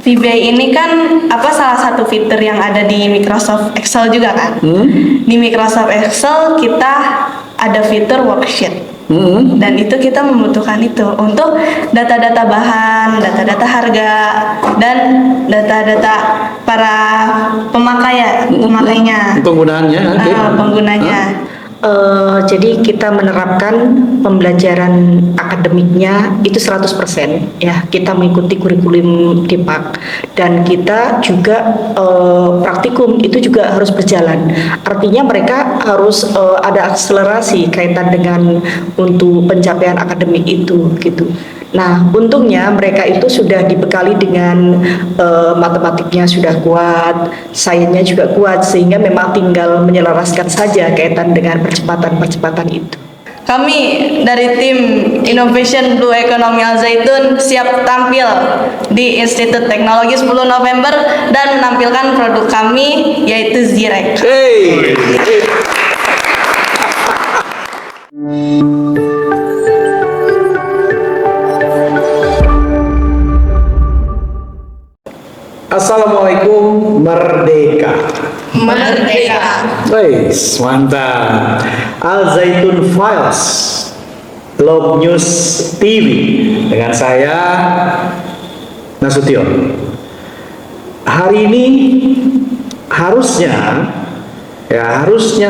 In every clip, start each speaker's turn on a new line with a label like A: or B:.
A: VBA ini kan salah satu fitur yang ada di Microsoft Excel juga kan. Di Microsoft Excel kita ada fitur worksheet. Dan itu kita membutuhkan itu untuk data-data bahan, data-data harga, dan data-data para pemakainya.
B: Penggunaannya. Okay.
A: Penggunanya.
C: Jadi kita menerapkan pembelajaran akademiknya itu 100% ya. Kita mengikuti kurikulum DIPAK dan kita juga praktikum itu juga harus berjalan. Artinya mereka harus ada akselerasi kaitan dengan untuk pencapaian akademik itu gitu. Nah, untungnya mereka itu sudah dibekali dengan matematiknya sudah kuat, sainsnya juga kuat, sehingga memang tinggal menyelaraskan saja kaitan dengan percepatan itu.
A: Kami dari tim Innovation Blue Economy Al Zaitun siap tampil di Institut Teknologi 10 November dan menampilkan produk kami yaitu Zirek.
B: Hey. Assalamualaikum, merdeka.
A: Merdeka.
B: Wes, mantap. Al Zaitun Files, Blog News TV dengan saya Nasution. Hari ini harusnya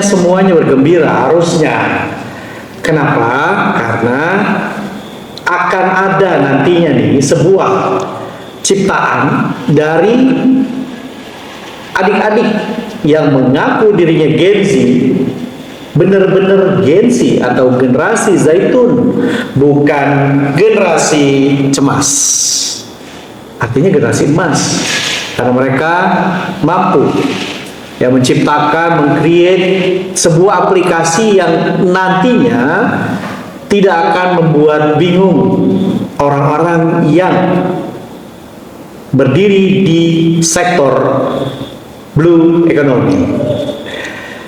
B: semuanya bergembira, harusnya. Kenapa? Karena akan ada nantinya nih sebuah ciptaan dari adik-adik yang mengaku dirinya Gen Z, bener-bener Gen Z atau generasi Zaitun, bukan generasi cemas. Artinya generasi emas, karena mereka mampu menciptakan, meng-create sebuah aplikasi yang nantinya tidak akan membuat bingung orang-orang yang berdiri di sektor blue economy.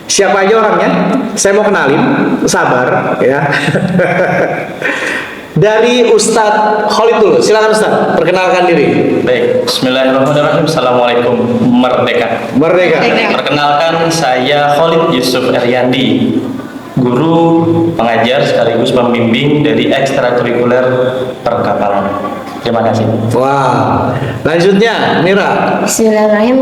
B: Siapa aja orangnya? Saya mau kenalin, sabar ya. Dari Ustadz Khalid dulu, silakan Ustadz, perkenalkan diri.
D: Baik, Bismillahirrahmanirrahim. Assalamualaikum, merdeka.
B: Merdeka.
D: Perkenalkan, saya Khalid Yusuf Eryandi, guru, pengajar sekaligus pembimbing dari ekstrakurikuler perkapalan. Terima kasih.
B: Wah, lanjutnya Mira.
E: Bismillahirrahmanirrahim.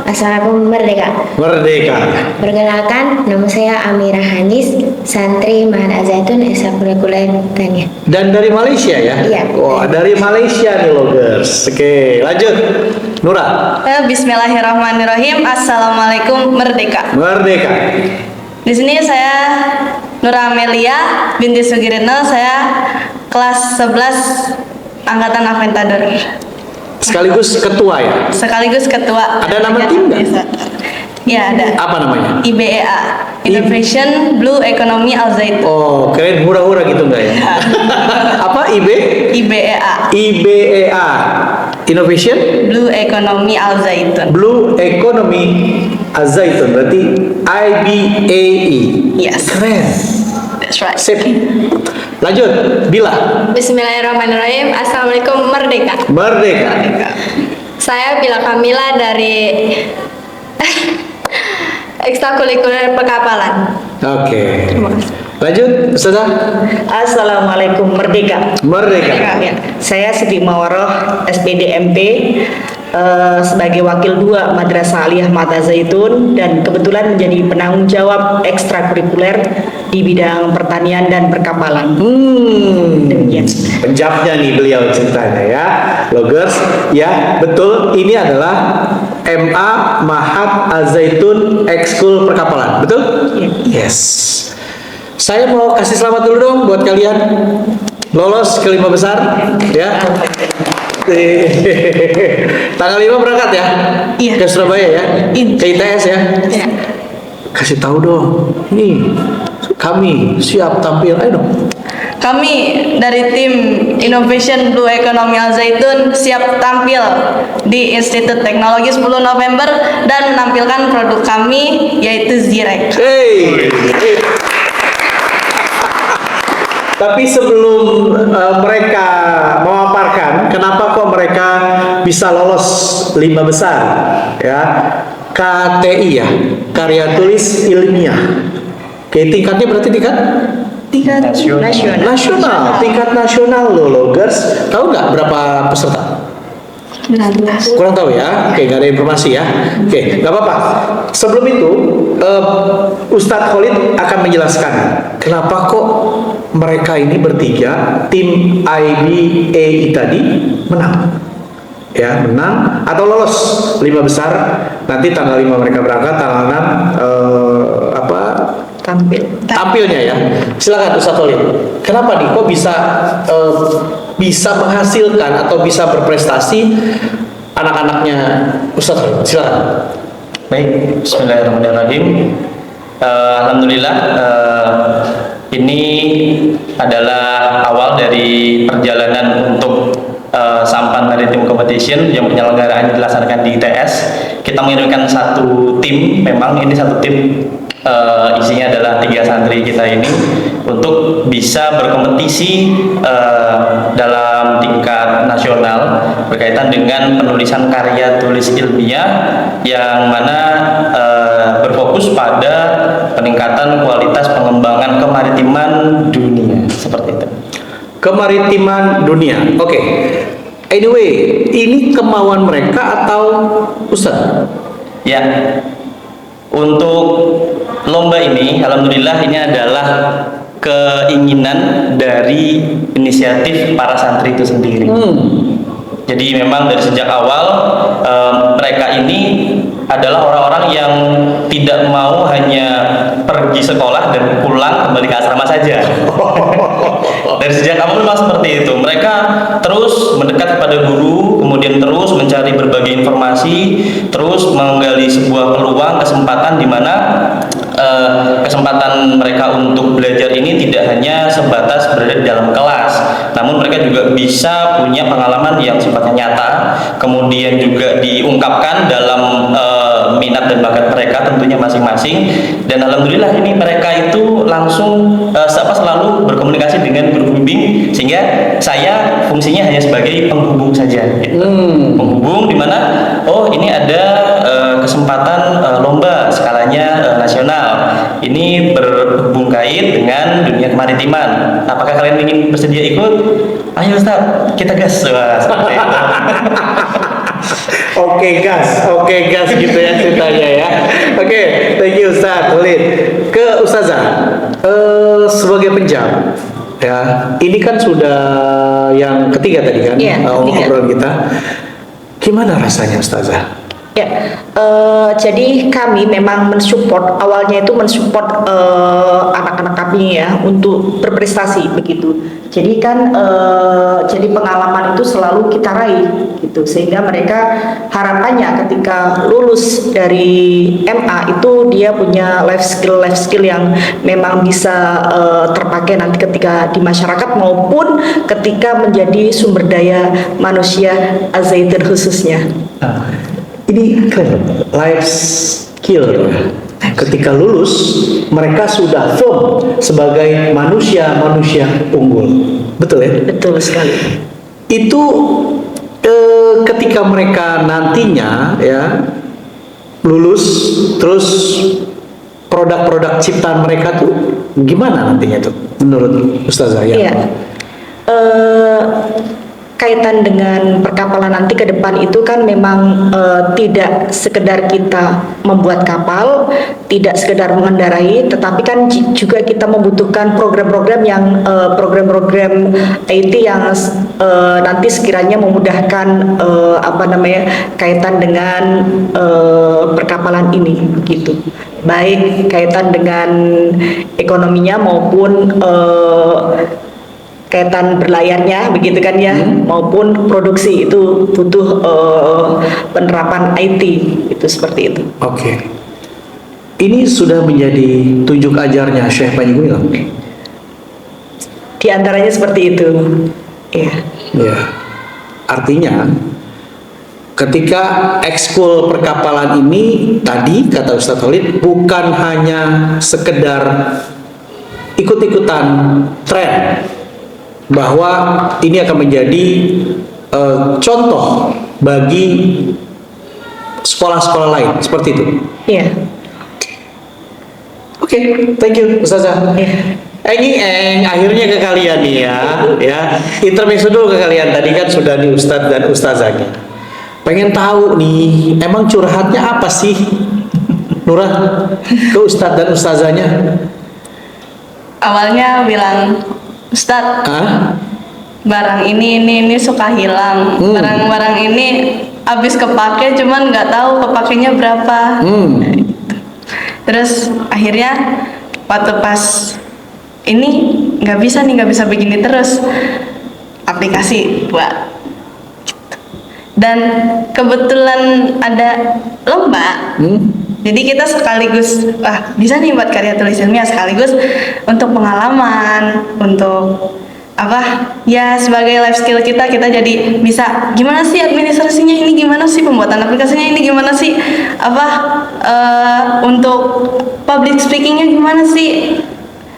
E: Assalamualaikum, merdeka.
B: Merdeka.
E: Perkenalkan, nama saya Amira Hanis, santri Ma'had Al Zaitun Ekstrakurikuler Tania.
B: Dan dari Malaysia ya?
E: Iya.
B: Wah, dari Malaysia nih logers. Oke, lanjut. Nura.
A: Bismillahirrahmanirrahim. Assalamualaikum, merdeka.
B: Merdeka.
A: Di sini saya Nura Amelia binti Sugirino, saya kelas 11 Angkatan Aventador.
B: Sekaligus ketua ya?
A: Sekaligus ketua.
B: Ada nama tim nggak?
A: Ya, ada.
B: Apa namanya?
A: IBEA, Innovation Blue Economy Al Zaitun.
B: Oh, keren, hura-hura gitu enggak ya? Apa?
A: IBEA,
B: IBEA, Innovation
A: Blue Economy Al Zaitun.
B: Blue Economy Al Zaitun, berarti IBAE.
A: Yes.
B: Keren.
A: That's right.
B: Sip. Lanjut, Bila.
F: Bismillahirrahmanirrahim. Assalamualaikum, merdeka.
B: Merdeka.
F: Saya Bila Kamila dari ekstrakurikuler perkapalan.
B: Oke.
F: Terima kasih.
B: Lanjut, Ustazah.
C: Assalamualaikum, merdeka.
B: Merdeka.
C: Ya, saya Siti Mawaroh, SPD MP, sebagai wakil 2 Madrasah Aliyah Ma'had Al Zaitun dan kebetulan menjadi penanggung jawab ekstrakurikuler di bidang pertanian dan perkapalan. Demikian.
B: Penjawabnya nih beliau ceritanya ya, logers ya, betul, ini adalah MA Ma'had Al Zaitun Ekskul Perkapalan, betul? Yes. Saya mau kasih selamat dulu dong buat kalian lolos ke 5 besar ya. Tanggal 5 berangkat ya?
A: Iya.
B: Ke Surabaya ya? Ke ITS ya?
A: Iya.
B: Kasih tahu dong, nih kami siap tampil, ayo dong.
A: Kami dari tim Innovation Blue Economy Al Zaitun siap tampil di Institut Teknologi 10 November dan menampilkan produk kami yaitu Zirek.
B: Hey. Tapi sebelum mereka memaparkan kenapa kok mereka bisa bisa lolos 5 besar ya. KTI ya, karya tulis ilmiah. Oke, tingkatnya berarti tingkat nasional, tingkat nasional loh, Logers. Tahu nggak berapa peserta?
A: 19.
B: Kurang tahu ya. Oke, nggak ada informasi ya. Oke, nggak apa-apa. Sebelum itu, Ustadz Khalid akan menjelaskan kenapa kok mereka ini bertiga, tim IBA tadi menang. Ya, menang atau lolos 5 besar. Nanti tanggal 5 mereka berangkat, tanggal 6 tampilnya ya. Silakan Ustadz Khalid. Kenapa nih kok bisa menghasilkan atau bisa berprestasi anak-anaknya Ustadz Khalid? Silakan.
D: Baik, Bismillahirrahmanirrahim. Alhamdulillah, ini adalah awal dari perjalanan untuk Sampan Maritime Competition yang penyelenggaraannya dilaksanakan di ITS. Kita mengirimkan satu tim, memang ini satu tim isinya adalah 3 santri kita ini untuk bisa berkompetisi dalam tingkat nasional berkaitan dengan penulisan karya tulis ilmiah yang mana berfokus pada peningkatan kualitas pengembangan kemaritiman dunia, seperti itu.
B: Kemaritiman dunia. Oke. Anyway, ini kemauan mereka atau Ustadz?
D: Ya. Untuk lomba ini, alhamdulillah ini adalah keinginan dari inisiatif para santri itu sendiri. Jadi memang dari sejak awal mereka ini adalah orang-orang yang tidak mau hanya pergi sekolah dan pulang kembali ke asrama saja. Dari sejak awal memang seperti itu. Mereka terus mendekat kepada guru, kemudian terus mencari berbagai informasi, terus menggali sebuah peluang, kesempatan di mana kesempatan mereka untuk belajar ini tidak hanya sebatas berada di dalam kelas, namun mereka juga bisa punya pengalaman yang sifatnya nyata, kemudian juga diungkapkan dalam minat dan bakat mereka tentunya masing-masing. Dan alhamdulillah ini mereka itu langsung selalu berkomunikasi dengan guru pembimbing, sehingga saya fungsinya hanya sebagai penghubung saja gitu. Penghubung di mana ini ada kesempatan lomba skalanya nasional, ini berhubung kait dengan dunia kemaritiman, apakah kalian ingin bersedia ikut? Ayo Ustaz, kita gas. Wah, seperti itu.
B: Oke gas gitu ya ceritanya ya. Oke, thank you Ustaz Khalid. Ke Ustazah, sebagai penjam ya, ini kan sudah yang ketiga tadi kan, obrolan kita. Gimana rasanya Ustazah?
C: Ya, jadi kami memang mensupport, awalnya itu mensupport anak-anak kami ya untuk berprestasi begitu. Jadi kan jadi pengalaman itu selalu kita raih gitu, sehingga mereka harapannya ketika lulus dari MA itu dia punya life skill yang memang bisa terpakai nanti ketika di masyarakat maupun ketika menjadi sumber daya manusia Al-Zaitun khususnya.
B: Ini keren, life skill. Ketika lulus, mereka sudah firm sebagai manusia-manusia unggul. Betul ya?
C: Betul sekali.
B: Itu ketika mereka nantinya ya lulus, terus produk-produk ciptaan mereka tuh gimana nantinya tuh menurut Ustazah ya?
C: Iya. Kaitan dengan perkapalan nanti ke depan itu kan memang tidak sekedar kita membuat kapal, tidak sekedar mengendarai, tetapi kan juga kita membutuhkan program-program yang program-program IT yang nanti sekiranya memudahkan kaitan dengan perkapalan ini begitu. Baik kaitan dengan ekonominya maupun kaitan berlayarnya begitu kan ya, maupun produksi itu butuh penerapan IT itu seperti itu.
B: Oke. Ini sudah menjadi tunjuk ajarnya Syekh Panji Gumilang.
C: Di antaranya seperti itu. Ya.
B: Ya. Artinya ketika ekskul perkapalan ini tadi kata Ustadz Khalid bukan hanya sekedar ikut-ikutan tren, bahwa ini akan menjadi contoh bagi sekolah-sekolah lain seperti itu.
C: Iya.
B: Oke, thank you Ustazah. Akhirnya ke kalian nih ya. Intermezzo dulu ke kalian. Tadi kan sudah di Ustadz dan Ustazahnya. Pengen tahu nih, emang curhatnya apa sih, Nurah, ke Ustadz dan Ustazahnya?
A: Awalnya bilang, Ustadz, barang ini suka hilang. Barang-barang ini habis kepake, cuman nggak tahu kepakainya berapa. Terus akhirnya waktu pas ini nggak bisa begini terus, aplikasi buat. Dan kebetulan ada lomba, jadi kita sekaligus bisa nih buat karya tulis ilmiah, sekaligus untuk pengalaman, untuk ya sebagai life skill kita jadi bisa gimana sih administrasinya ini, gimana sih pembuatan aplikasinya ini, gimana sih untuk public speakingnya gimana sih,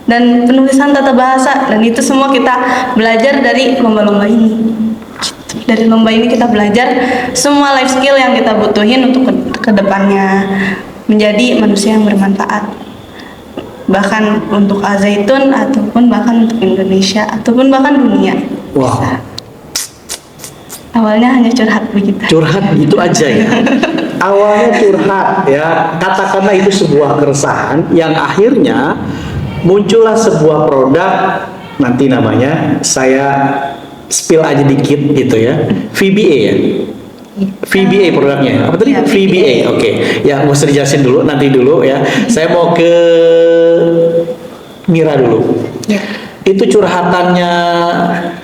A: dan penulisan tata bahasa, dan itu semua kita belajar dari lomba-lomba ini. Dari lomba ini kita belajar semua life skill yang kita butuhin untuk kedepannya menjadi manusia yang bermanfaat, bahkan untuk Al-Zaitun ataupun bahkan untuk Indonesia ataupun bahkan dunia.
B: Wow.
A: Awalnya hanya curhat begitu.
B: Curhat gitu aja ya. Awalnya curhat ya, katakanlah itu sebuah keresahan yang akhirnya muncullah sebuah produk, nanti namanya saya spill aja dikit gitu ya, VBA ya. VBA produknya apa tadi?
A: Ya,
B: VBA. Oke. Ya, mau dijelasin dulu nanti dulu ya. Saya mau ke Mira dulu.
C: Ya.
B: Itu curhatannya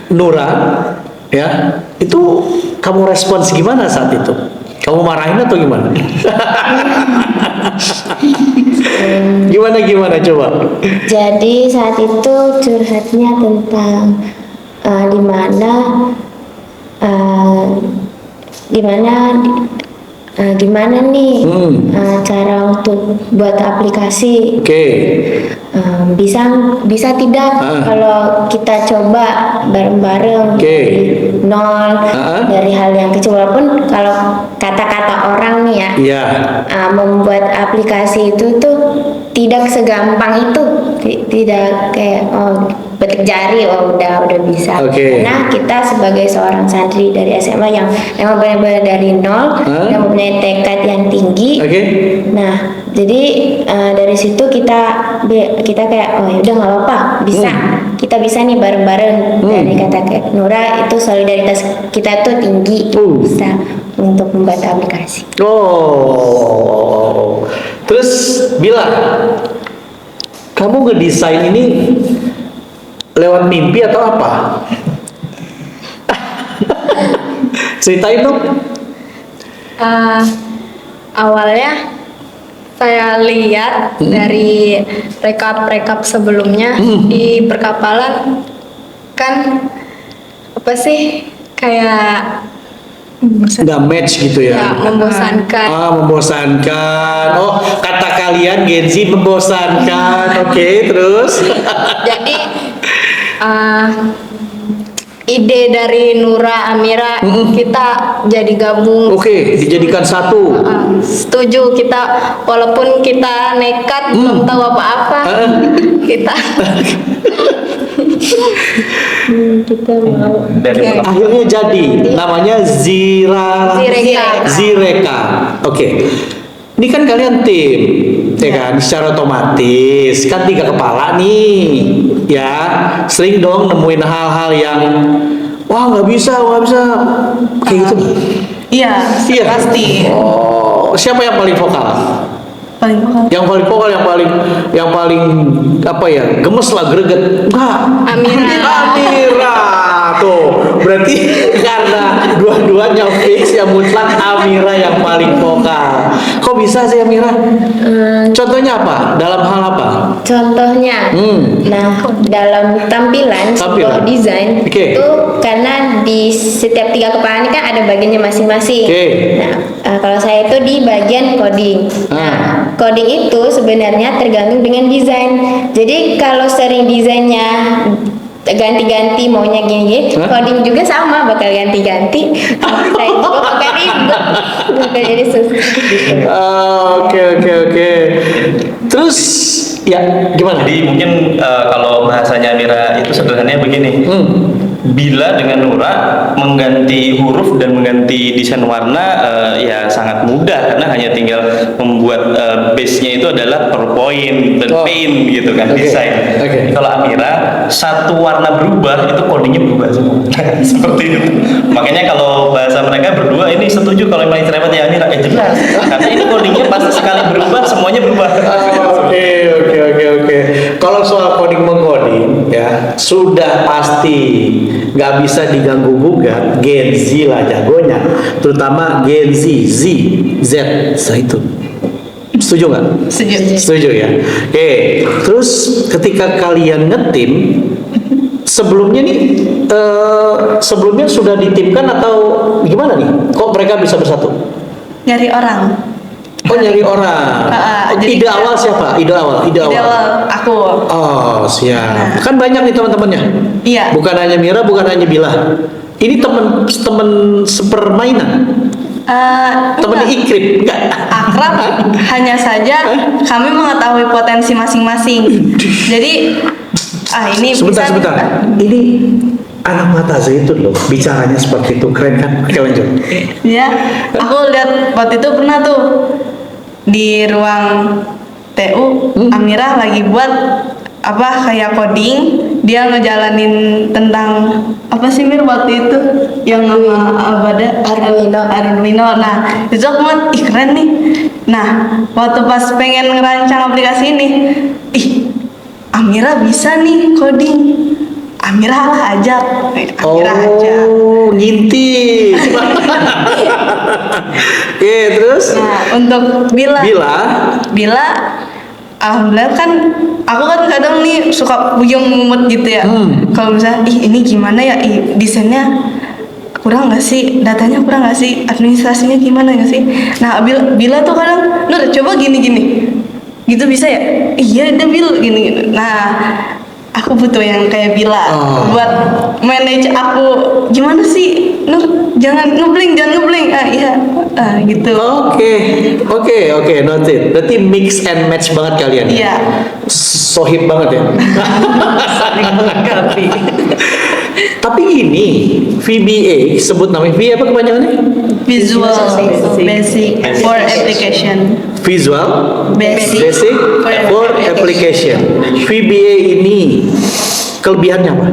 B: Nura ya. Itu kamu respons gimana saat itu? Kamu marahin atau gimana? Gimana coba?
E: Jadi saat itu curhatnya tentang gimana nih cara untuk buat aplikasi.
B: Oke.
E: Bisa tidak kalau kita coba bareng-bareng dari nol, dari hal yang kecil, walaupun kalau kata-kata orang nih ya, membuat aplikasi itu tuh tidak segampang itu, tidak kayak petik jari udah bisa. Karena kita sebagai seorang santri dari SMA yang memang benar-benar dari nol, yang mempunyai tekad yang tinggi. Nah, jadi dari situ kita kayak udah nggak apa-apa, kita bisa nih bareng-bareng. Dari kata Nura itu solidaritas kita tuh tinggi, bisa untuk membuat aplikasi.
B: Terus Bila, kamu ngedesain ini lewat mimpi atau apa? Ceritain dong.
F: Awalnya saya lihat dari rekap sebelumnya di perkapalan, kan apa sih kayak
B: nggak match gitu ya?
F: Membosankan.
B: Membosankan. Kata kalian Gen Z membosankan. Oke, terus?
F: Jadi ide dari Nura, Amira, kita jadi gabung.
B: Oke, dijadikan satu.
F: Setuju, kita walaupun kita nekat belum tahu apa-apa, kita mau.
B: Akhirnya jadi, namanya Zireka. Oke. Ini kan kalian tim, ya kan? Secara otomatis kan 3 kepala nih, ya. Sering dong nemuin hal-hal yang nggak bisa, kayak gitu.
A: Iya, pasti.
B: Siapa yang paling vokal? Yang paling vokal, yang paling apa ya? Gemes lah, greget. Enggak. Amira. Tuh, berarti karena dua-duanya fix, yang mutlak Amira yang paling vokal. Kok bisa sih Amira? Contohnya apa? Dalam hal apa?
E: Contohnya, nah dalam tampilan sebuah desain itu karena di setiap 3 kepala ini kan ada bagiannya masing-masing. Nah, kalau saya itu di bagian coding. Nah, coding itu sebenarnya tergantung dengan desain. Jadi kalau sering desainnya ganti-ganti maunya gini. Coding juga sama bakal ganti-ganti. Saya juga bakal ribet. Bakal jadi susah gitu.
B: Oke. Terus ya gimana?
D: Jadi mungkin kalau bahasanya Mira itu sederhananya begini. Bila dengan Nura mengganti huruf dan mengganti desain warna ya sangat mudah karena hanya tinggal membuat base-nya itu adalah PowerPoint dan Paint gitu kan, desain. Kalau Amira satu warna berubah itu codingnya berubah semua. Seperti itu. Makanya kalau bahasa mereka berdua ini setuju kalau memang cerewet ya Amira jelas. Karena ini codingnya pasti sekali berubah semuanya berubah.
B: Oke. Kalau soal coding mengcoding ya sudah pasti nggak bisa diganggu gugat. Gen Z lah jagonya, terutama Gen Z, Z itu. Setuju nggak? Setuju ya. Oke. Terus ketika kalian ngetim sebelumnya sudah ditimkan atau gimana nih? Kok mereka bisa bersatu?
A: Nyari orang.
B: Nyari orang. Ide awal siapa? Ide awal
A: aku.
B: Oh, siap. Kan banyak nih teman-temannya.
A: Iya.
B: Bukan hanya Mira, bukan hanya Bila. Ini teman sepermainan. Teman Ikrip enggak?
A: Akrab. Hanya saja kami mengetahui potensi masing-masing. Jadi ini
B: sebentar. Ini anak mata zaitun loh, bicaranya seperti itu, keren kan? Oke, lanjut.
A: Ya, aku lihat waktu itu pernah tuh di ruang TU, Amira lagi buat kayak coding, dia ngejalanin tentang apa sih Mir waktu itu yang nama Arduino. Nah, itu aku ngeliat, keren nih. Nah, waktu pas pengen ngerancang aplikasi ini, Amira bisa nih coding. Amira lah ajak.
B: Ngintip. Oke, terus?
A: Nah, untuk Bila, alhamdulillah kan aku kan kadang nih suka buyung mumet gitu ya. Kalau misalnya, ini gimana ya, desainnya kurang nggak sih, datanya kurang nggak sih, administrasinya gimana nggak sih. Nah, Bila tuh kadang, Nur coba gini, gitu bisa ya? Iya, Bil gini. Nah, aku butuh yang kayak Bila buat manage aku. Gimana sih, Nur? Jangan ngebling. Gitu.
B: Oke, noted. Berarti mix and match banget kalian.
A: Iya.
B: Sohib banget ya. Tapi ini VBA sebut namanya apa kepanjangannya?
A: Visual Basic for Application.
B: Visual
A: Basic
B: for Application. VBA ini kelebihannya apa?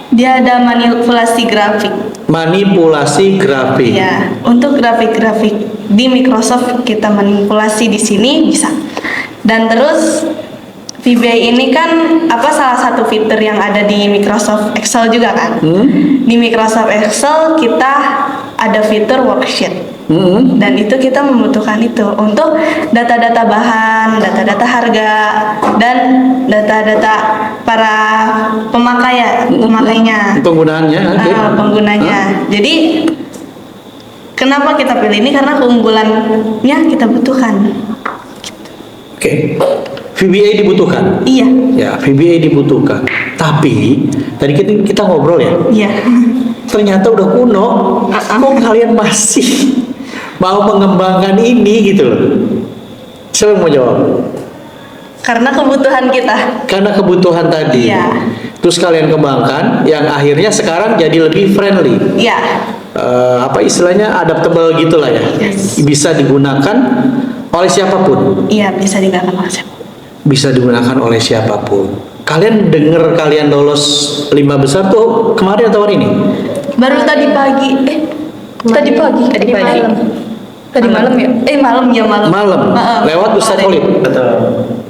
A: Dia ada manipulasi grafik. Ya, untuk grafik-grafik di Microsoft kita manipulasi di sini bisa. Dan terus VBA ini kan salah satu fitur yang ada di Microsoft Excel juga kan. Di Microsoft Excel kita ada fitur worksheet. Dan itu kita membutuhkan itu untuk data-data bahan, data-data harga, dan data-data para pemakainya. Penggunanya. Jadi kenapa kita pilih ini? Karena keunggulannya kita butuhkan.
B: Oke. VBA dibutuhkan.
A: Iya.
B: Ya, VBA dibutuhkan. Tapi tadi kita ngobrol ya.
A: Iya.
B: Ternyata udah kuno. Kok kalian masih mau mengembangkan ini gitu loh? Siapa yang mau jawab?
A: Karena kebutuhan kita.
B: Karena kebutuhan tadi.
A: Iya.
B: Terus kalian kembangkan, yang akhirnya sekarang jadi lebih friendly.
A: Iya.
B: Istilahnya adaptable gitulah ya.
A: Yes.
B: Bisa digunakan oleh siapapun.
A: Iya, bisa digunakan oleh siapapun.
B: Bisa digunakan oleh siapapun. Kalian dengar kalian lolos 5 besar tuh kemarin atau hari ini?
A: Baru tadi pagi. Tadi malam ya? Malam.
B: Lewat Ustadz Khalid.
D: Betul.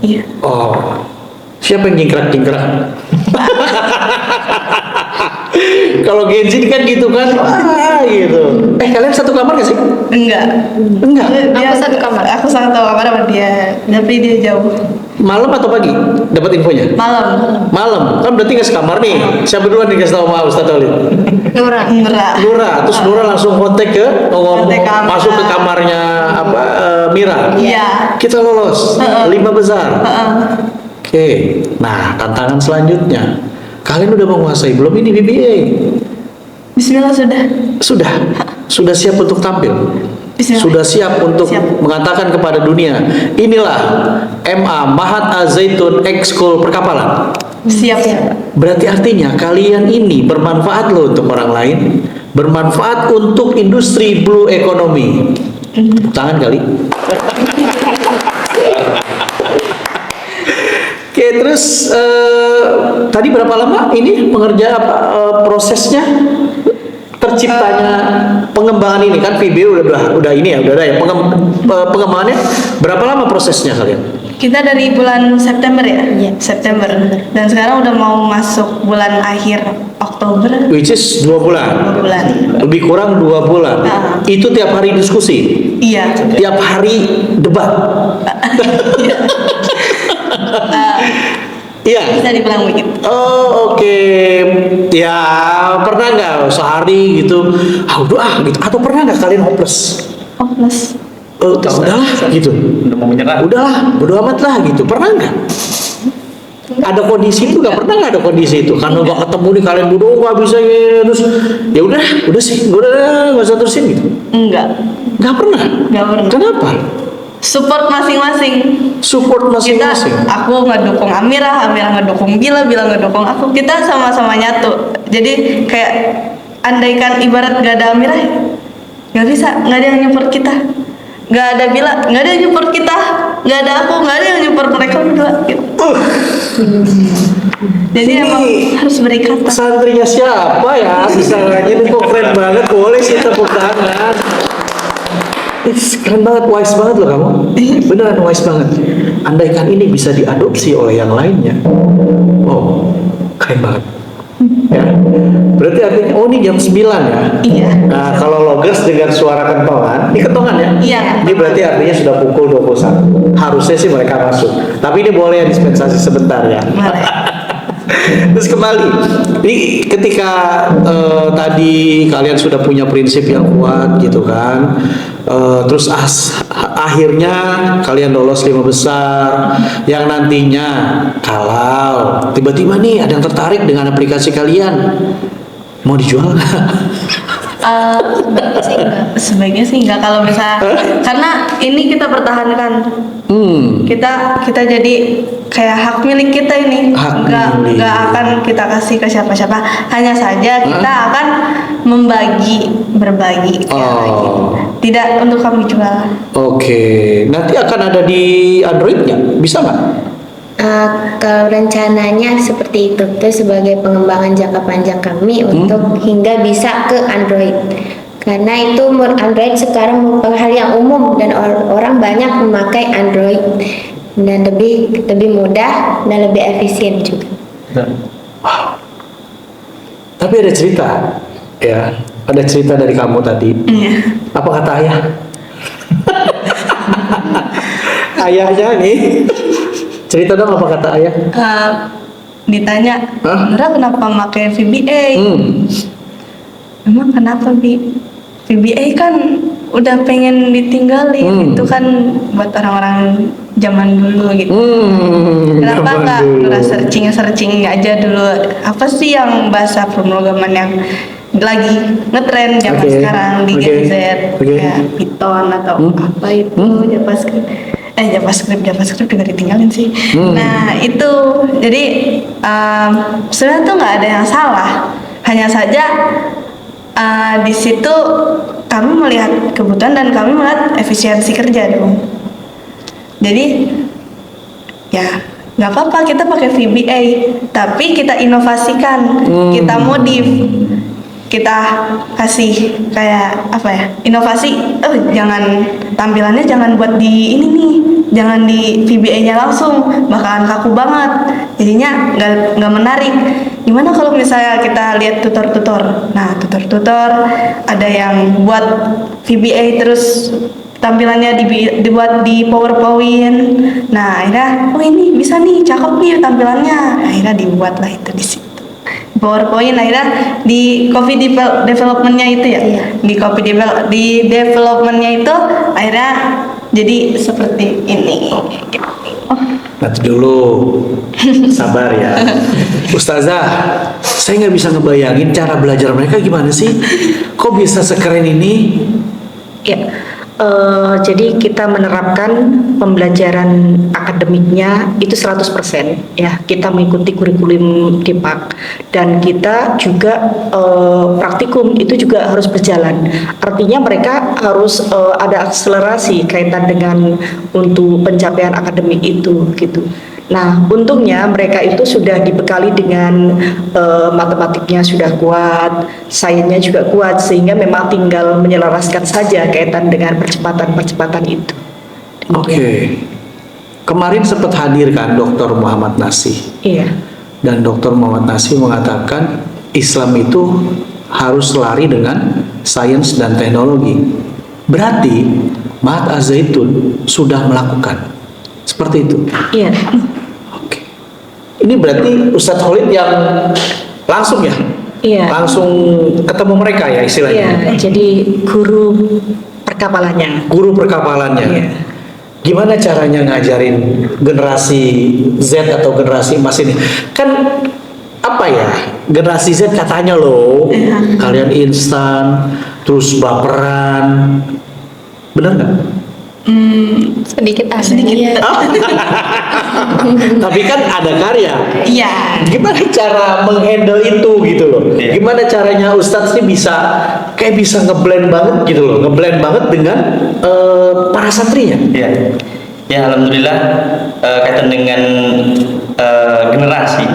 A: Iya.
B: Oh. Siapa yang jingkrak-jingkrak? Kalau Gen Z kan gitu kan, gitu. Kalian satu kamar gak sih?
A: Enggak.
F: Aku satu kamar.
A: Aku satu kamar sama dia, tapi dia jauh.
B: Malam atau pagi? Dapat infonya?
A: Malam.
B: Kan berarti nggak sekamar nih. Siapa duluan dikasih tahu sama Ustadz Khalid? Nura. Terus Nura langsung kontak masuk ke kamarnya Mira.
A: Iya.
B: Kita lolos 5 besar. Oke. Nah, tantangan selanjutnya Kalian udah menguasai belum ini VBA?
A: Bismillah sudah.
B: Sudah siap untuk tampil.
A: Bismillah.
B: Sudah siap untuk
A: Siap.
B: mengatakan kepada dunia, inilah MA Mahat Al-Zaitun Ekskul Perkapalan.
A: Siap.
B: Berarti artinya kalian ini bermanfaat loh untuk orang lain, bermanfaat untuk industri blue economy. Tepuk tangan kali. Oke, terus tadi berapa lama ini prosesnya terciptanya pengembangan ini kan VBA udah ini ya, udah ada ya pengembangannya berapa lama prosesnya kalian?
A: Kita dari bulan September ya?
E: Iya.
A: September. Dan sekarang udah mau masuk bulan akhir Oktober.
B: Which is 2 bulan.
A: 2 bulan.
B: Lebih kurang 2 bulan. Itu tiap hari diskusi.
A: Iya.
B: Tiap hari debat. Iya.
A: Bisa dibilang begitu.
B: Oh, oke. Ya, pernah nggak sehari gitu? Udah gitu. Atau pernah nggak kalian hopeless?
A: Hopeless.
B: Udahlah gitu.
D: Udah mau menyerah.
B: Udahlah, bodo amat lah gitu. Pernah nggak? Ada kondisi itu nggak? Pernah nggak ada kondisi itu? Karena nggak ketemu nih kalian bodoh nggak bisa gitu. Terus ya udah sih, nggak usah terusin gitu.
A: Enggak.
B: Nggak pernah. Kenapa?
A: Support masing-masing.
B: Support masing-masing.
A: Aku ngedukung Amira ngedukung Bila ngedukung aku. Kita sama-sama nyatu. Jadi kayak andaikan ibarat gak ada Amira, nggak bisa, nggak ada yang nyupport kita. Nggak ada Bila, nggak ada yang nyupport kita. Nggak ada aku, nggak ada yang nyupport mereka berdua. Gitu. Jadi
B: Ini
A: emang harus berikatan.
B: Santrinya siapa ya? Bisa ini kok keren banget. Boleh sih tepuk tangan. Keren banget, wise banget loh kamu. Beneran wise banget. Andaikan ini bisa diadopsi oleh yang lainnya, wow, keren banget. Ya, berarti artinya, oh ini jam 9 ya?
A: Iya.
B: Nah, kalau loggers dengan suara kentongan, ini kentongan ya?
A: Iya.
B: Ini berarti artinya sudah pukul 21. Harusnya sih mereka masuk. Tapi ini boleh ya dispensasi sebentar ya.
A: Boleh.
B: Terus kembali, ini ketika tadi kalian sudah punya prinsip yang kuat gitu kan, terus akhirnya kalian lolos 5 besar, yang nantinya kalau tiba-tiba nih ada yang tertarik dengan aplikasi kalian, mau dijual nggak?
A: Sebaiknya sih enggak kalau misalnya karena ini kita pertahankan. Kita jadi kayak hak milik kita ini. Enggak akan kita kasih ke siapa-siapa. Hanya saja kita akan berbagi kayak gitu. Tidak untuk kami jual.
B: Oke, nanti akan ada di Android nggak? Bisa nggak?
E: Kalau rencananya seperti itu sebagai pengembangan jangka panjang kami untuk hingga bisa ke Android. Karena itu Android sekarang merupakan hal yang umum dan orang banyak memakai Android dan lebih mudah dan lebih efisien juga.
B: Tapi ada cerita, ya, ada cerita dari kamu tadi.
A: Iya.
B: Apa kata ayah? Ayahnya nih. Cerita dong apa kata ayah?
A: Ditanya, Nora kenapa pakai VBA? Emang kenapa VBA kan udah pengen ditinggalin, itu kan buat orang-orang zaman dulu gitu. Kenapa nggak Nora searching aja dulu? Apa sih yang bahasa pemrograman yang lagi ngetren zaman sekarang di Gen Z, kayak Python atau apa itu, JavaScript juga ditinggalin sih. Nah itu jadi sebenarnya tuh nggak ada yang salah, hanya saja di situ kami melihat kebutuhan dan kami melihat efisiensi kerja dong. Jadi ya nggak apa-apa kita pakai VBA, tapi kita inovasikan, kita modif, kita kasih kayak apa ya, inovasi. Jangan tampilannya jangan buat di ini nih, jangan di VBA-nya langsung, bakalan kaku banget, jadinya nggak menarik. Gimana kalau misalnya kita lihat tutor-tutor? Nah, tutor-tutor ada yang buat VBA terus tampilannya dibuat di PowerPoint. Nah, akhirnya ini bisa nih, cakep nih tampilannya. Akhirnya dibuat lah itu di situ. PowerPoint akhirnya di copy developmentnya itu ya.
E: Iya.
A: Di developmentnya itu akhirnya jadi seperti ini.
B: Nanti dulu, sabar ya. Ustazah, saya nggak bisa ngebayangin cara belajar mereka gimana sih? Kok bisa sekeren ini?
C: Ya, jadi kita menerapkan pembelajaran akademiknya itu 100% ya. Kita mengikuti kurikulum DIPAK dan kita juga praktikum itu juga harus berjalan. Artinya mereka harus ada akselerasi kaitan dengan untuk pencapaian akademik itu gitu. Nah, untungnya mereka itu sudah dibekali dengan matematiknya sudah kuat, sainsnya juga kuat, sehingga memang tinggal menyelaraskan saja kaitan dengan percepatan-percepatan itu.
B: Oke. Kemarin sempat hadir kan Dr. Muhammad Nasih.
C: Iya.
B: Dan Dr. Muhammad Nasih mengatakan Islam itu harus lari dengan sains dan teknologi. Berarti Mahat Az-Zaitun sudah melakukan seperti itu.
C: Iya.
B: Oke. Ini berarti Ustadz Khalid yang langsung ya?
C: Iya.
B: Langsung ketemu mereka ya istilahnya?
C: Iya, jadi guru perkapalannya.
B: Guru perkapalannya.
C: Iya.
B: Gimana caranya ngajarin generasi Z atau generasi emas ini? Kan apa ya? Generasi Z katanya loh, kalian instan, terus baperan. Bener nggak?
F: Sedikit ada.
E: Iya.
B: Tapi kan ada karya.
A: Iya.
B: Gimana cara menghandle itu gitu loh?
D: Iya.
B: Gimana caranya Ustadz sih bisa ngeblend banget gitu loh, ngeblend banget dengan para santrinya?
D: Ya, ya alhamdulillah kaitan dengan generasi,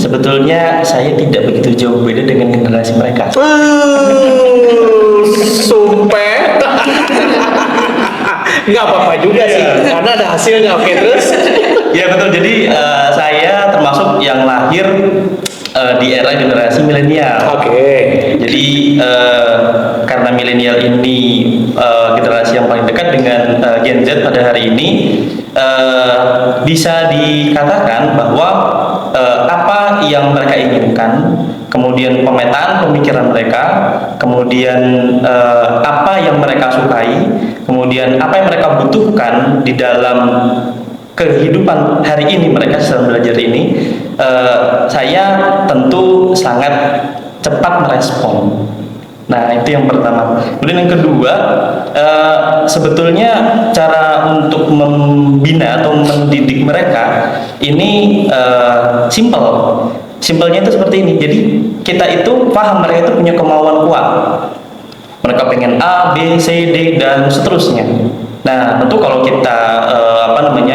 D: sebetulnya saya tidak begitu jauh beda dengan generasi mereka.
B: Sumpah. Nggak apa-apa juga sih, karena ada hasilnya. Oke, terus?
D: Ya betul. Jadi saya termasuk yang lahir di era generasi milenial.
B: Oke.
D: Jadi karena milenial ini generasi yang paling dekat dengan Gen Z pada hari ini, bisa dikatakan bahwa apa yang mereka inginkan, kemudian pemetaan pemikiran mereka, kemudian apa yang mereka sukai, kemudian apa yang mereka butuhkan di dalam kehidupan hari ini mereka sedang belajar ini, saya tentu sangat cepat merespon. Nah, itu yang pertama. Kemudian yang kedua, sebetulnya cara untuk membina atau mendidik mereka ini simple. Simpelnya itu seperti ini. Jadi kita itu paham mereka itu punya kemauan kuat. Mereka pengen A, B, C, D dan seterusnya. Nah, tentu kalau kita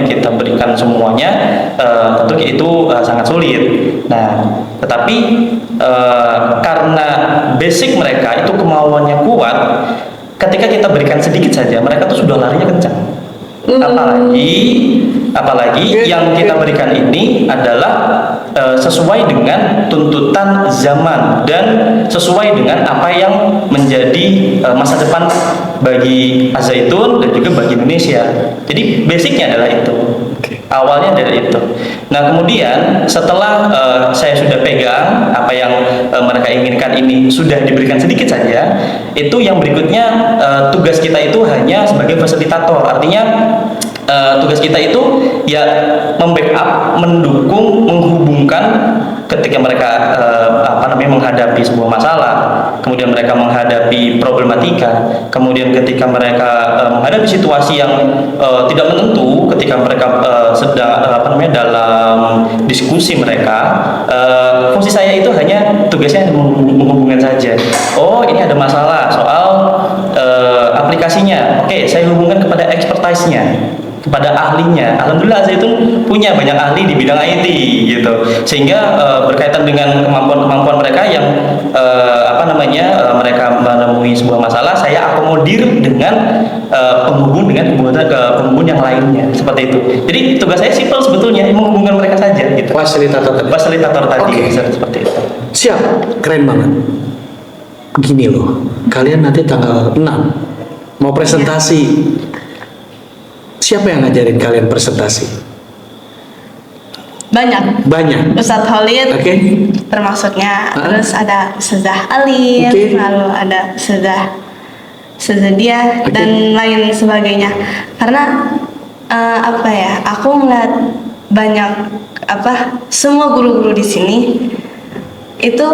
D: kita berikan semuanya, tentu itu sangat sulit. Nah, tetapi karena basic mereka itu kemauannya kuat, ketika kita berikan sedikit saja, mereka tuh sudah larinya kencang. Apalagi yang kita berikan ini adalah sesuai dengan tuntutan zaman dan sesuai dengan apa yang menjadi masa depan bagi Az-Zaitun dan juga bagi Indonesia. Jadi basicnya adalah itu. Awalnya dari itu. Nah, kemudian setelah saya sudah pegang apa yang mereka inginkan ini sudah diberikan sedikit saja, itu yang berikutnya tugas kita itu hanya sebagai fasilitator. Artinya tugas kita itu ya membackup, mendukung, menghubungkan ketika mereka menghadapi sebuah masalah, kemudian mereka menghadapi problematika, kemudian ketika mereka menghadapi situasi yang tidak menentu, ketika mereka sedang dalam diskusi mereka, fungsi saya itu hanya tugasnya menghubungkan saja. Oh, ini ada masalah soal aplikasinya. Oke, saya hubungkan kepada expertise-nya, kepada ahlinya. Alhamdulillah Az-Zaitun punya banyak ahli di bidang IT gitu, sehingga berkaitan dengan kemampuan mereka yang mereka menemui sebuah masalah, saya akomodir dengan penghubung yang lainnya, seperti itu. Jadi tugas saya simpel sebetulnya, menghubungkan mereka saja gitu. Fasilitator tadi. Seperti itu.
B: Siap, keren banget. Gini loh, kalian nanti tanggal 6 mau presentasi. Siapa yang ngajarin kalian presentasi? Banyak.
A: Ustadz Khalid,
B: Ah.
A: termasuknya. Terus ada Ustazah Alim, lalu ada Ustazah Dia dan lain sebagainya. Karena Apa ya? Aku ngeliat banyak semua guru-guru di sini itu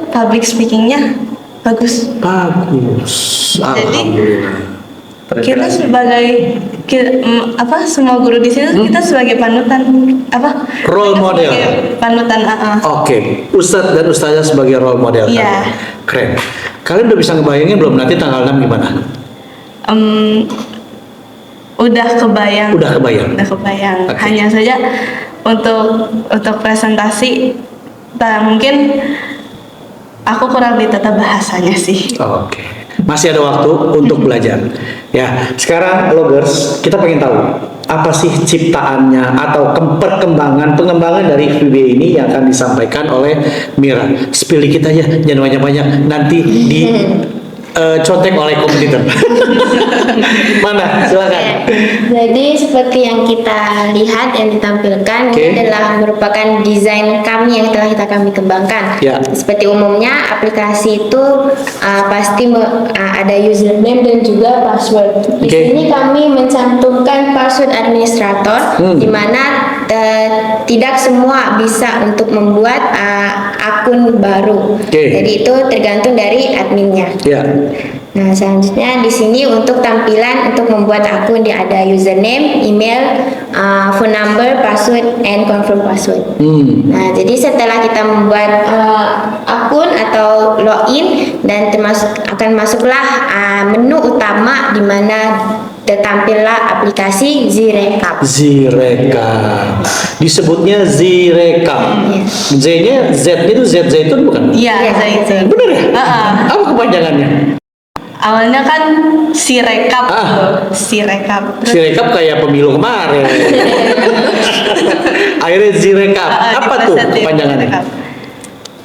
A: public speakingnya bagus. Jadi kita sebagai semua guru di sini kita sebagai panutan
B: role model.
A: Panutan.
B: Oke, Ustadz dan Ustazah sebagai role model.
A: Iya.
B: Keren. Kalian udah bisa ngebayangin belum nanti tanggal 6 gimana?
A: Udah kebayang.
B: Okay.
A: Hanya saja untuk presentasi mungkin aku kurang ditata bahasanya sih.
B: Oke. Masih ada waktu untuk belajar. Ya, sekarang Loggers, kita pengen tahu apa sih ciptaannya atau pengembangan dari VB ini yang akan disampaikan oleh Mira. Spill dikit aja, jangan banyak-banyak. Nanti di contek oleh kompetitor. Mana? Silakan.
E: Jadi seperti yang kita lihat yang ditampilkan ini adalah merupakan desain kami yang telah kami kembangkan. Seperti umumnya aplikasi itu pasti ada username dan juga password. Di sini kami mencantumkan password administrator, di mana tidak semua bisa untuk membuat akun baru. Jadi itu tergantung dari adminnya. Nah, selanjutnya di sini untuk tampilan untuk membuat akun dia ada username, email, phone number, password, and confirm password. Nah, jadi setelah kita membuat akun atau login dan akan masuklah menu utama di mana tertampillah aplikasi Zirekap.
B: Disebutnya Zirekap. Z-nya itu Z zaitun bukan?
A: Iya, zaitun.
B: Bener ya? Apa kepanjangannya?
A: Awalnya kan Sirekap. Sirekap
B: kayak pemilu kemarin. Akhirnya Zirekap. Apa tuh kepanjangannya?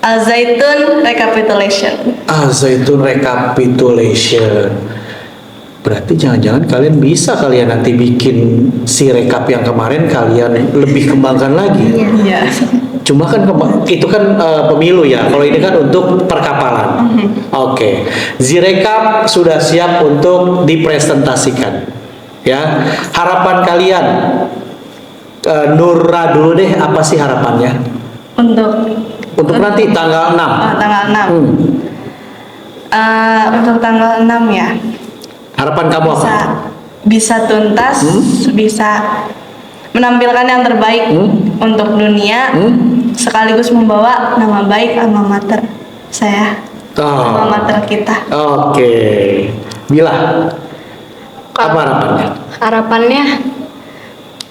A: Al-Zaitun Recapitulation.
B: Al-Zaitun Recapitulation. Berarti jangan-jangan kalian bisa nanti bikin si rekap yang kemarin kalian lebih kembangkan lagi.
A: Iya.
B: Cuma kan itu kan pemilu ya. Kalau ini kan untuk perkapalan. Oke. Zirekap sudah siap untuk dipresentasikan. Ya. Harapan kalian, Nurra dulu deh. Apa sih harapannya? Untuk nanti tanggal 6.
A: Tanggal 6. Untuk tanggal 6 ya.
B: Harapan kamu apa?
A: Bisa tuntas, bisa menampilkan yang terbaik untuk dunia, sekaligus membawa nama baik alma mater saya, alma mater kita.
B: Oke. Bila, apa harapannya?
F: Harapannya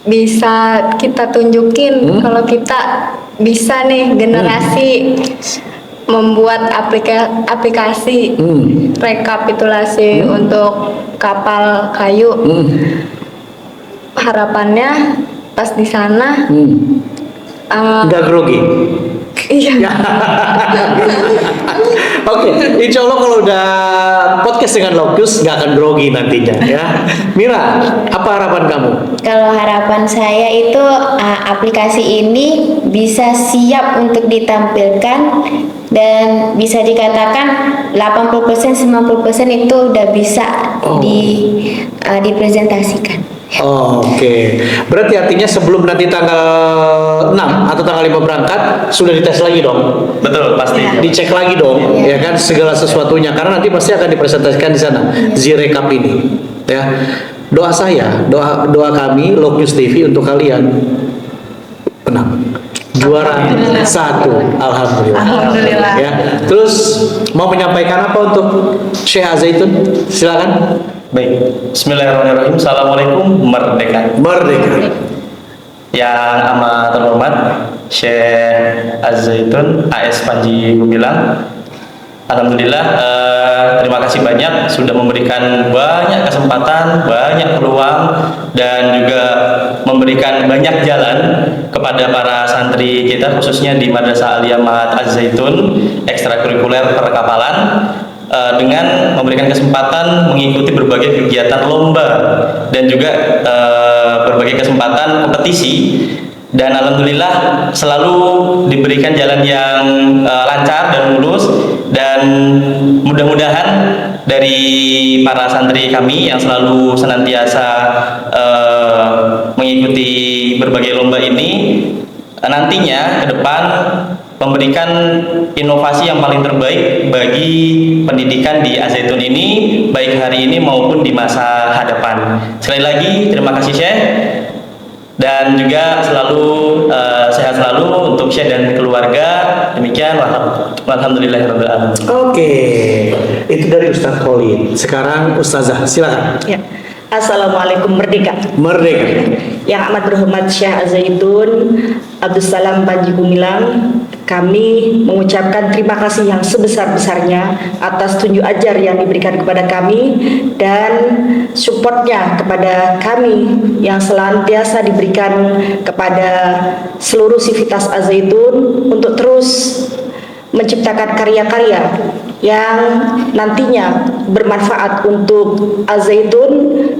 F: bisa kita tunjukin kalau kita bisa nih generasi membuat aplikasi rekapitulasi untuk kapal kayu. Harapannya pas di sana
B: nggak grogi.
F: Iya.
B: Oke, insya Allah kalau udah podcast dengan Lokus nggak akan grogi nantinya ya. Mira, apa harapan kamu?
E: Kalau harapan saya itu aplikasi ini bisa siap untuk ditampilkan dan bisa dikatakan 80% 90% itu udah bisa dipresentasikan.
B: Oke. Berarti artinya sebelum nanti tanggal 6 atau tanggal 5 berangkat sudah dites lagi dong.
D: Betul, pasti.
B: Dicek lagi dong, ya kan segala sesuatunya karena nanti pasti akan dipresentasikan di sana Zirekap ini. Ya. Doa saya, doa kami Lokus TV untuk kalian menang. Juara 1. Alhamdulillah. Ya. Terus mau menyampaikan apa untuk Syekh Al-Zaitun? Silakan.
D: Baik, bismillahirrahmanirrahim. Assalamualaikum, merdeka. Yang amat terhormat Syekh Al-Zaitun AS Panji Gumilang, alhamdulillah, terima kasih banyak sudah memberikan banyak kesempatan, banyak peluang, dan juga memberikan banyak jalan kepada para santri kita khususnya di Madrasah Aliyah Mahat Az-Zaitun ekstrakurikuler perkapalan, dengan memberikan kesempatan mengikuti berbagai kegiatan lomba dan juga berbagai kesempatan kompetisi, dan alhamdulillah selalu diberikan jalan yang lancar dan mulus, dan mudah-mudahan dari para santri kami yang selalu senantiasa mengikuti berbagai lomba ini nantinya ke depan memberikan inovasi yang paling terbaik bagi pendidikan di Al-Zaitun ini, baik hari ini maupun di masa hadapan. Sekali lagi terima kasih Syekh, dan juga selalu sehat selalu untuk Syekh dan keluarga. Demikian, alhamdulillahirabbil alamin.
B: Oke, itu dari Ustadz Khalid. Sekarang Ustazah, silakan.
C: Ya. Assalamualaikum Merdeka.
B: Merdeka.
C: Yang amat berhormat Syekh Al-Zaitun Abdussalam Panji Gumilang, kami mengucapkan terima kasih yang sebesar-besarnya atas tunjuk ajar yang diberikan kepada kami dan supportnya kepada kami yang senantiasa diberikan kepada seluruh sivitas Al-Zaitun untuk terus menciptakan karya-karya yang nantinya bermanfaat untuk Al-Zaitun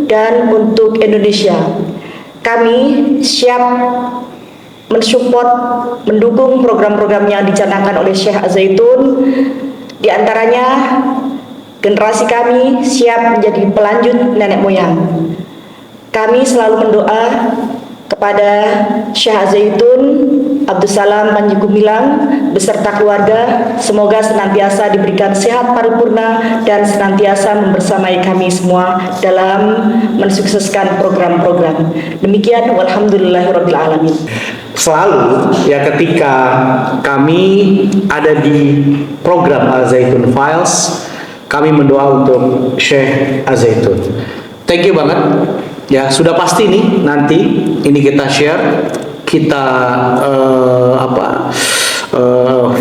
C: dan untuk Indonesia. Kami siap mensupport, mendukung program-program yang dicanangkan oleh Syekh Al-Zaitun. Di antaranya, generasi kami siap menjadi pelanjut nenek moyang. Kami selalu mendoa kepada Syekh Al-Zaitun Abdussalam Panji Gumilang beserta keluarga, semoga senantiasa diberikan sehat paripurna dan senantiasa membersamai kami semua dalam mensukseskan program-program. Demikian, walhamdulillahirabbil alamin.
B: Selalu ya ketika kami ada di program Al-Zaitun Files, kami mendoa untuk Syekh Al-Zaitun. Thank you banget. Ya, sudah pasti nih nanti ini kita share, kita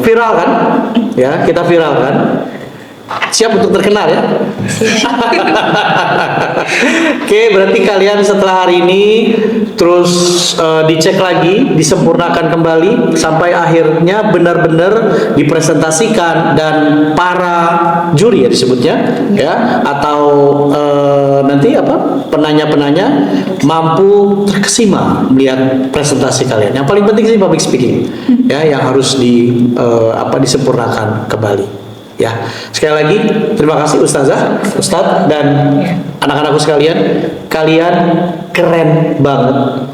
B: viralkan, ya kita viralkan. Siap untuk terkenal ya? Oke, berarti kalian setelah hari ini terus dicek lagi, disempurnakan kembali sampai akhirnya benar-benar dipresentasikan dan para juri ya disebutnya ya, atau nanti penanya-penanya mampu terkesima melihat presentasi kalian. Yang paling penting sih public speaking ya, yang harus disempurnakan kembali. Ya, sekali lagi terima kasih Ustazah, Ustadz, dan anak-anakku sekalian. Kalian keren banget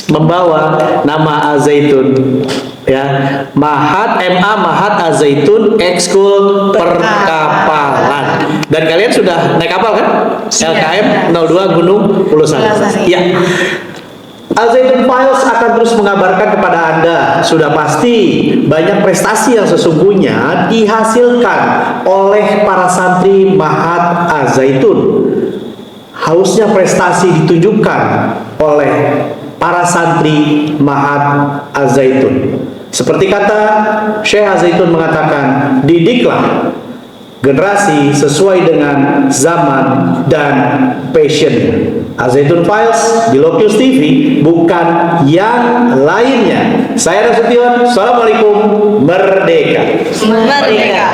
B: membawa nama Al-Zaitun ya, Mahat Al-Zaitun Ekskul Perkapalan. Dan kalian sudah naik kapal kan? LKM 02 Gunung Pulau Sari. Ya. Al-Zaitun Files akan terus mengabarkan kepada Anda, sudah pasti banyak prestasi yang sesungguhnya dihasilkan oleh para santri Mahat Al-Zaitun. Hausnya prestasi ditunjukkan oleh para santri Mahat Al-Zaitun. Seperti kata Syekh Al-Zaitun mengatakan, didiklah generasi sesuai dengan zaman dan passion. Al-Zaitun Files di Lokius TV, bukan yang lainnya. Saya Nasution, Assalamualaikum, Merdeka.
A: Merdeka.